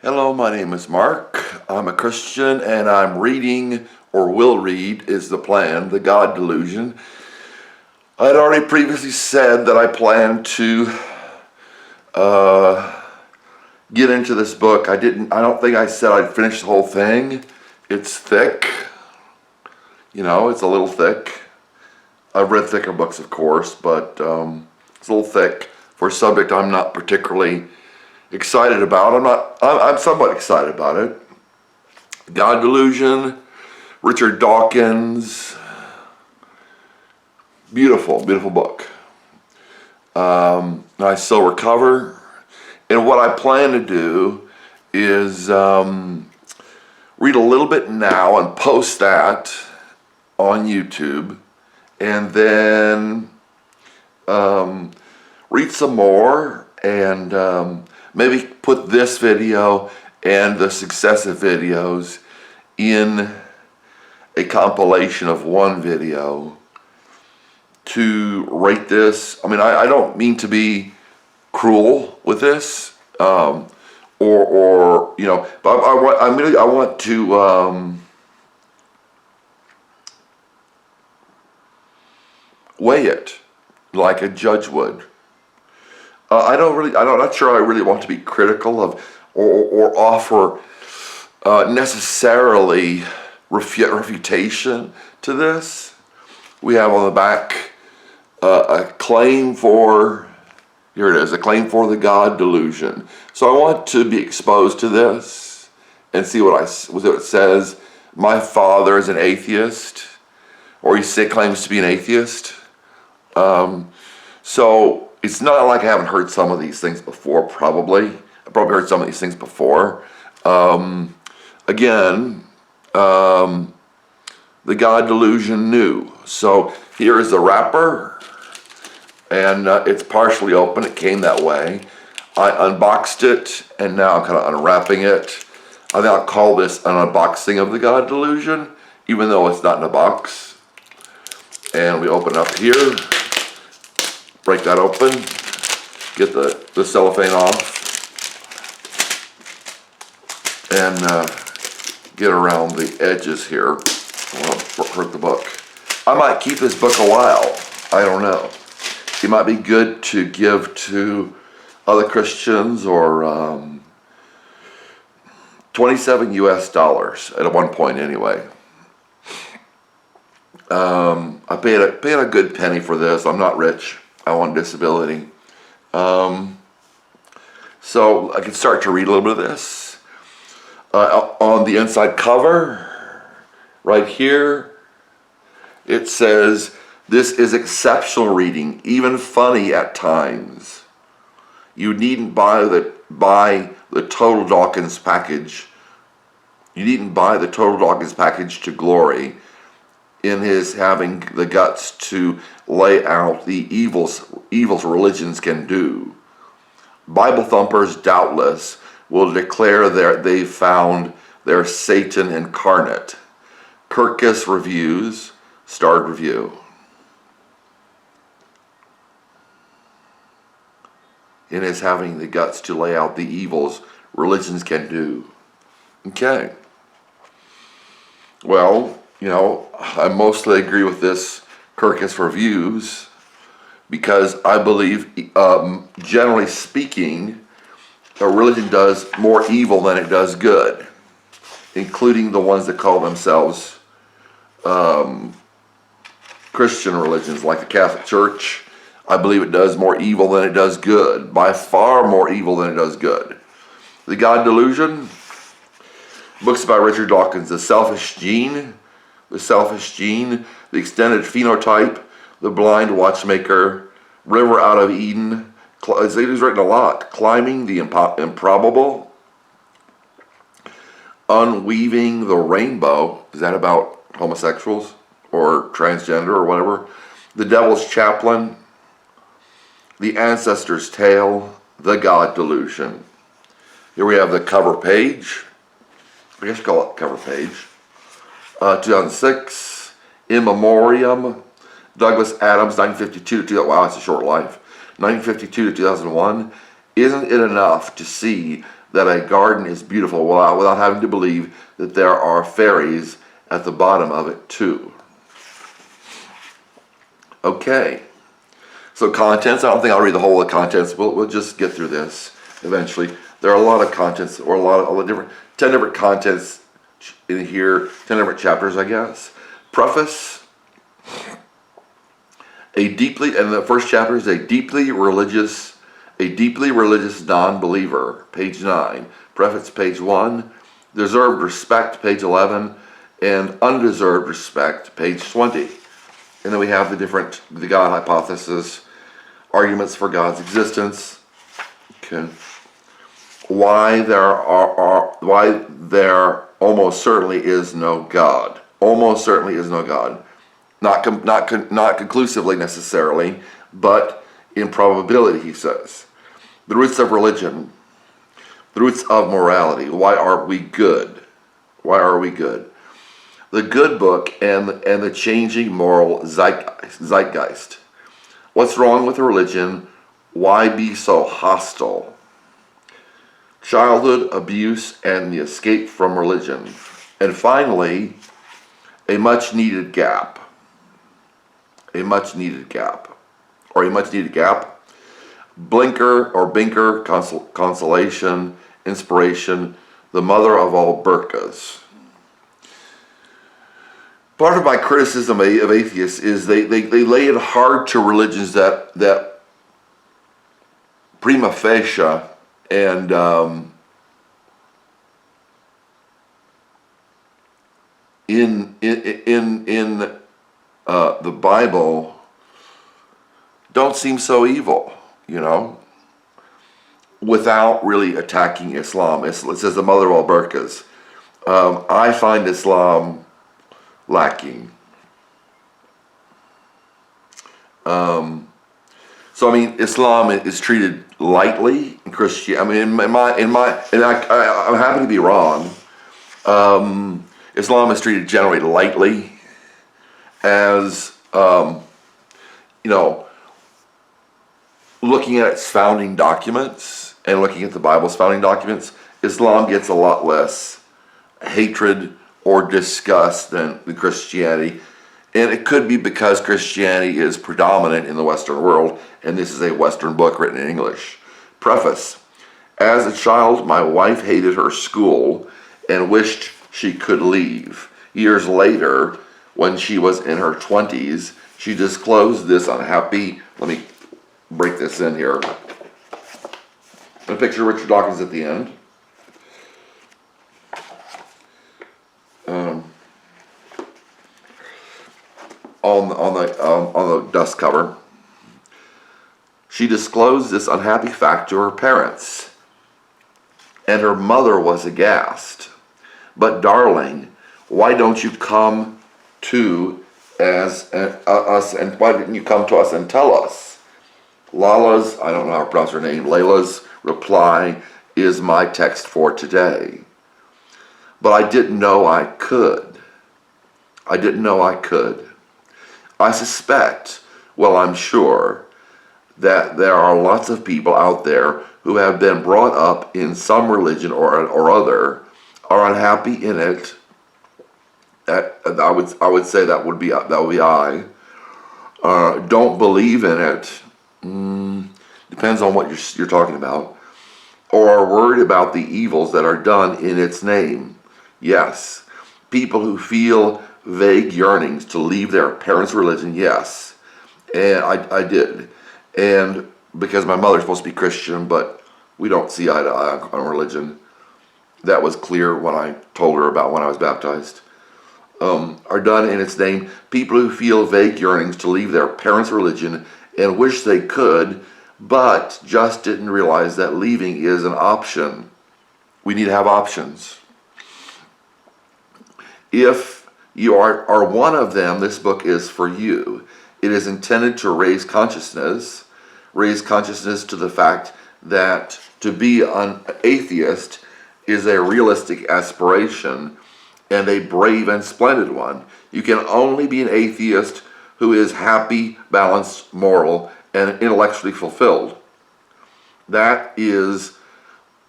Hello, my name is Mark. I'm a Christian and I'm reading, or will read, is the plan, The God Delusion. I had already previously said that I plan to get into this book. I don't think I said I'd finish the whole thing. It's thick. It's a little thick. I've read thicker books, of course, but it's a little thick for a subject I'm not particularly excited about. I'm somewhat excited about it. God Delusion, Richard Dawkins. Beautiful, beautiful book. Nice silver cover. And what I plan to do is read a little bit now and post that on YouTube, and then read some more and maybe put this video and the successive videos in a compilation of one video to rate this. I mean, I don't mean to be cruel with this, but I want to weigh it like a judge would. I'm not sure I really want to be critical of or offer necessarily refutation to this. We have on the back a claim for, here it is, a claim for the God Delusion. So I want to be exposed to this and see what it says. My father is an atheist, or he claims to be an atheist. So it's not like I haven't heard some of these things before, probably. I probably heard some of these things before. Again, the God Delusion new. So here is the wrapper, and it's partially open. It came that way. I unboxed it, and now I'm kind of unwrapping it. I think I'll call this an unboxing of the God Delusion, even though it's not in a box. And we open up here. Break that open, get the cellophane off, and get around the edges here. I want to hurt the book. I might keep this book a while. I don't know. It might be good to give to other Christians, or $27 US at one point anyway. I paid a good penny for this. I'm not rich. I'm on disability. So I can start to read a little bit of this. On the inside cover, right here, it says, "This is exceptional reading, even funny at times. You needn't buy the total Dawkins package. You needn't buy the total Dawkins package to glory in his having the guts to lay out the evils religions can do. Bible thumpers doubtless will declare that they found their Satan incarnate. Kirkus Reviews, starred review." In his having the guts to lay out the evils religions can do. Okay. Well, I mostly agree with this Kirkus Reviews, because I believe, generally speaking, a religion does more evil than it does good, including the ones that call themselves Christian religions, like the Catholic Church. I believe it does more evil than it does good, by far more evil than it does good. The God Delusion, books by Richard Dawkins, The Selfish Gene, The Extended Phenotype, The Blind Watchmaker, River Out of Eden. He's written a lot. Climbing the Improbable, Unweaving the Rainbow. Is that about homosexuals or transgender or whatever? The Devil's Chaplain, The Ancestor's Tale, The God Delusion. Here we have the cover page. I guess you call it cover page. 2006, In Memoriam, Douglas Adams, 1952 to, wow, that's a short life. 1952 to 2001. Isn't it enough to see that a garden is beautiful without having to believe that there are fairies at the bottom of it too. Okay, so contents. I don't think I'll read the whole of the contents. We'll just get through this eventually. There are a lot of contents, or a lot of different, 10 different contents in here, 10 different chapters, I guess. Preface. And the first chapter is a deeply religious non-believer, page 9. Preface, page 1. Deserved respect, page 11. And undeserved respect, page 20. And then we have the God hypothesis, arguments for God's existence. Okay. Why there almost certainly is no God. Almost certainly is no God. Not conclusively necessarily, but in probability, he says. The roots of religion, the roots of morality. Why are we good? Why are we good? The good book and the changing moral zeitgeist. What's wrong with religion? Why be so hostile? Childhood abuse and the escape from religion. And finally, a much needed gap. A much needed gap. Binker, consolation, inspiration, the mother of all burkas. Part of my criticism of atheists is they lay it hard to religions that prima facie and in the Bible don't seem so evil, without really attacking Islam. It says the mother of all burkas. I find Islam lacking. So Islam is treated lightly in Christianity. I'm happy to be wrong. Islam is treated generally lightly, as looking at its founding documents and looking at the Bible's founding documents, Islam gets a lot less hatred or disgust than Christianity. And it could be because Christianity is predominant in the Western world, and this is a Western book written in English. Preface. As a child, my wife hated her school and wished she could leave. Years later, when she was in her 20s, she disclosed this unhappy... Let me break this in here. A picture of Richard Dawkins at the end. On the dust cover. She disclosed this unhappy fact to her parents, and her mother was aghast. But darling, why don't you come to us, and why didn't you come to us and tell us? Lala's, I don't know how to pronounce her name, Layla's reply is my text for today. But I didn't know I could. I suspect, well, I'm sure, that there are lots of people out there who have been brought up in some religion or other, are unhappy in it. I would say that would be I. Don't believe in it. Depends on what you're talking about. Or are worried about the evils that are done in its name. Yes. People who feel vague yearnings to leave their parents' religion, yes. And I did. And because my mother's supposed to be Christian, but we don't see eye to eye on religion. That was clear when I told her about when I was baptized. Are done in its name. People who feel vague yearnings to leave their parents' religion and wish they could, but just didn't realize that leaving is an option. We need to have options. If you are one of them, this book is for you. It is intended to raise consciousness to the fact that to be an atheist is a realistic aspiration and a brave and splendid one. You can only be an atheist who is happy, balanced, moral, and intellectually fulfilled. That is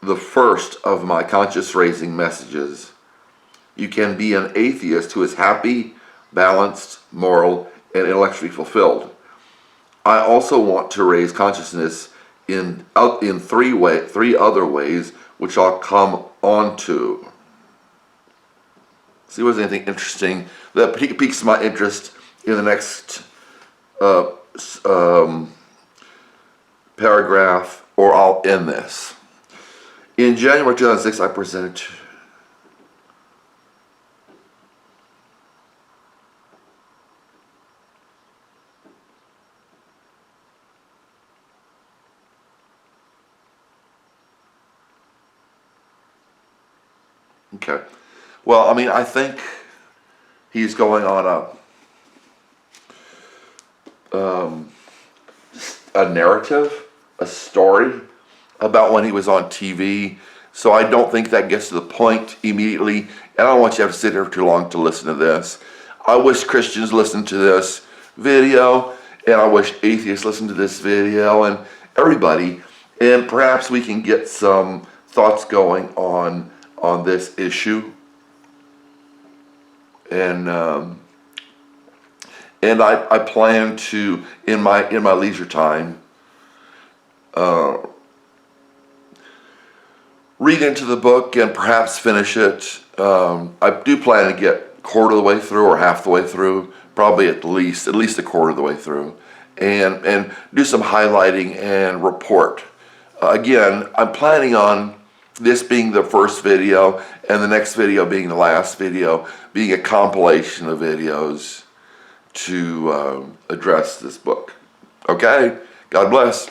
the first of my conscious raising messages. You can be an atheist who is happy, balanced, moral, and intellectually fulfilled. I also want to raise consciousness in three other ways, which I'll come on to. See if there's anything interesting that piques my interest in the next paragraph, or I'll end this. In January 2006, I presented. Okay. Well, I mean, I think he's going on a narrative, a story about when he was on TV. So I don't think that gets to the point immediately. And I don't want you to have to sit here too long to listen to this. I wish Christians listened to this video, and I wish atheists listened to this video, and everybody. And perhaps we can get some thoughts going on this issue. And I plan to, in my leisure time, read into the book and perhaps finish it. I do plan to get a quarter of the way through or half the way through, probably at least a quarter of the way through, and do some highlighting and report. Again, I'm planning on this being the first video and the next video being the last video, being a compilation of videos to address this book. Okay? God bless.